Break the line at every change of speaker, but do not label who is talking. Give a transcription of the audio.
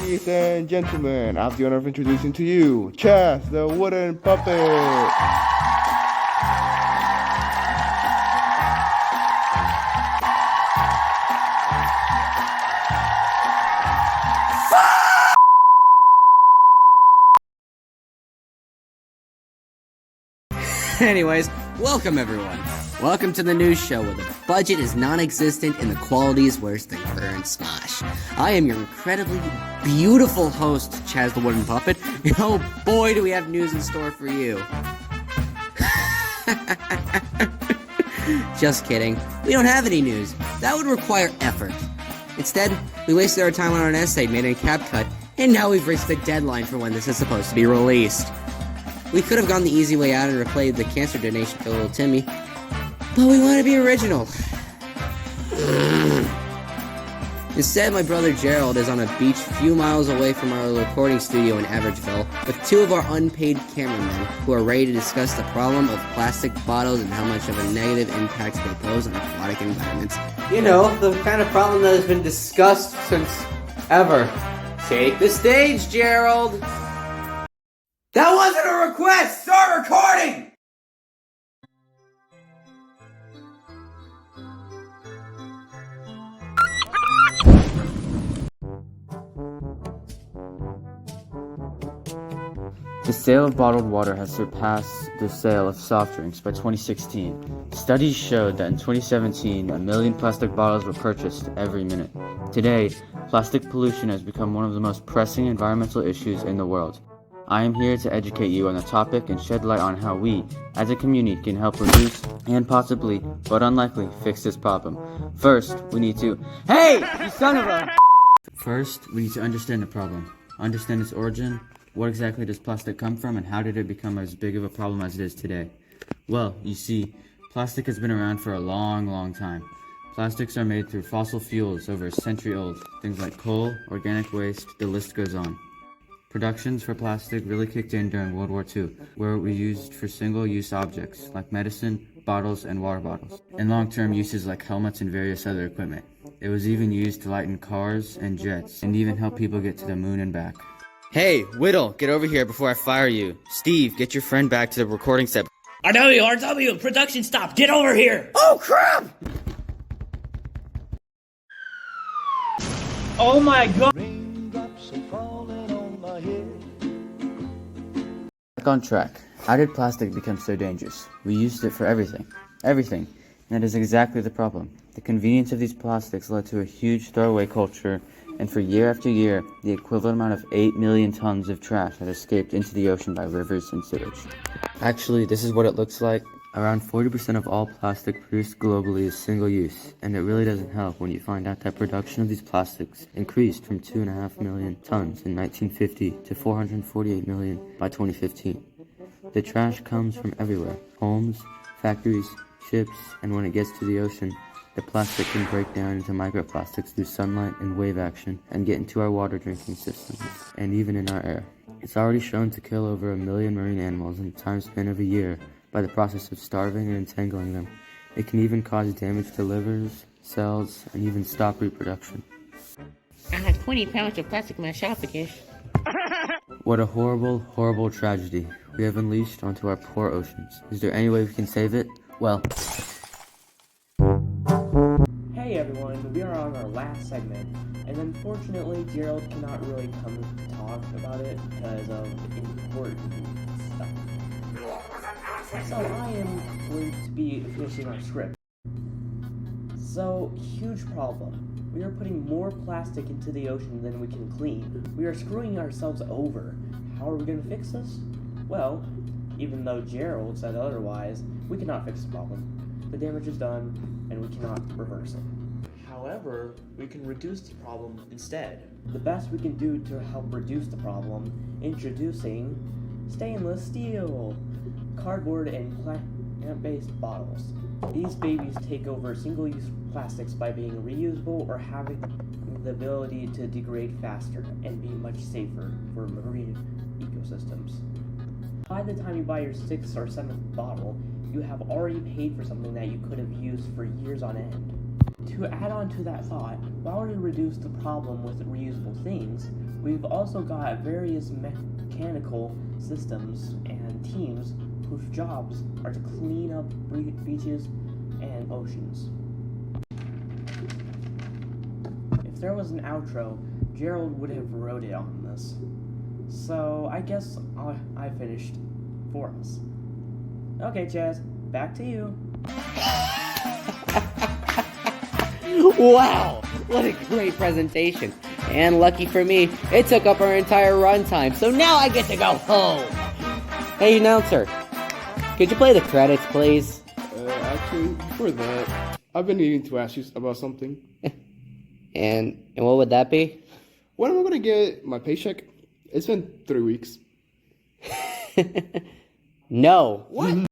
Ladies and gentlemen, I have the honor of introducing to you Chaz, the wooden puppet.
Anyways, welcome everyone. Welcome to the news show where the budget is non-existent and the quality is worse than current Smosh. I am your incredibly beautiful host, Chaz the Wooden Puppet, and oh boy do we have news in store for you. Just kidding. We don't have any news. That would require effort. Instead, we wasted our time on an essay made in CapCut, and now we've reached the deadline for when this is supposed to be released. We could have gone the easy way out and replayed the cancer donation for little Timmy, but we want to be original. Instead, my brother Gerald is on a beach a few miles away from our recording studio in Averageville with two of our unpaid cameramen who are ready to discuss the problem of plastic bottles and how much of a negative impact they pose on aquatic environments. You know, the kind of problem that has been discussed since ever. Take the stage, Gerald! That wasn't a request! Start recording!
The sale of bottled water has surpassed the sale of soft drinks by 2016. Studies showed that in 2017, 1 million plastic bottles were purchased every minute. Today, plastic pollution has become one of the most pressing environmental issues in the world. I am here to educate you on the topic and shed light on how we, as a community, can help reduce and possibly, but unlikely, fix this problem. First, we need to... Hey! You son of a... First, we need to understand the problem. Understand its origin. What exactly does plastic come from, and how did it become as big of a problem as it is today? Well, you see, plastic has been around for a long time. Plastics are made through fossil fuels over a century old. Things like coal, organic waste, the list goes on. Productions for plastic really kicked in during World War II, where it was used for single-use objects like medicine, bottles, and water bottles, and long-term uses like helmets and various other equipment. It was even used to lighten cars and jets, and even help people get to the moon and back. Hey, Whittle, get over here before I fire you. Steve, get your friend back to the recording set.
RW, production stop, get over here!
Oh crap!
Oh my god!
Back on track. How did plastic become so dangerous? We used it for everything. Everything. And that is exactly the problem. The convenience of these plastics led to a huge throwaway culture, and for year after year, the equivalent amount of 8 million tons of trash has escaped into the ocean by rivers and sewage. Actually, this is what it looks like. Around 40% of all plastic produced globally is single-use, and it really doesn't help when you find out that production of these plastics increased from 2.5 million tons in 1950 to 448 million by 2015. The trash comes from everywhere: homes, factories, ships, and when it gets to the ocean, the plastic can break down into microplastics through sunlight and wave action and get into our water drinking systems, and even in our air. It's already shown to kill over 1 million marine animals in the time span of a year by the process of starving and entangling them. It can even cause damage to livers, cells, and even stop reproduction.
I have 20 pounds of plastic in my esophagus.
What a horrible tragedy we have unleashed onto our poor oceans. Is there any way we can save it? Well...
Hey everyone, we are on our last segment, and unfortunately Gerald cannot really come to talk about it because of important stuff. So I am going to be finishing our script. So, huge problem. We are putting more plastic into the ocean than we can clean. We are screwing ourselves over. How are we going to fix this? Well, even though Gerald said otherwise, we cannot fix the problem. The damage is done, and we cannot reverse it. However, we can reduce the problem instead. The best we can do to help reduce the problem, introducing stainless steel, cardboard, and plant-based bottles. These babies take over single-use plastics by being reusable or having the ability to degrade faster and be much safer for marine ecosystems. By the time you buy your 6th or 7th bottle, you have already paid for something that you could have used for years on end. To add on to that thought, while we reduce the problem with reusable things, we've also got various mechanical systems and teams whose jobs are to clean up beaches and oceans. If there was an outro, Gerald would have wrote it on this. So I guess I finished for us. Okay, Chaz, back to you.
Wow, what a great presentation. And lucky for me, it took up our entire runtime, so now I get to go home. Hey, announcer, could you play the credits, please?
Actually, before that, I've been needing to ask you about something.
And what would that be?
When am I gonna get my paycheck? It's been 3 weeks.
No.
What?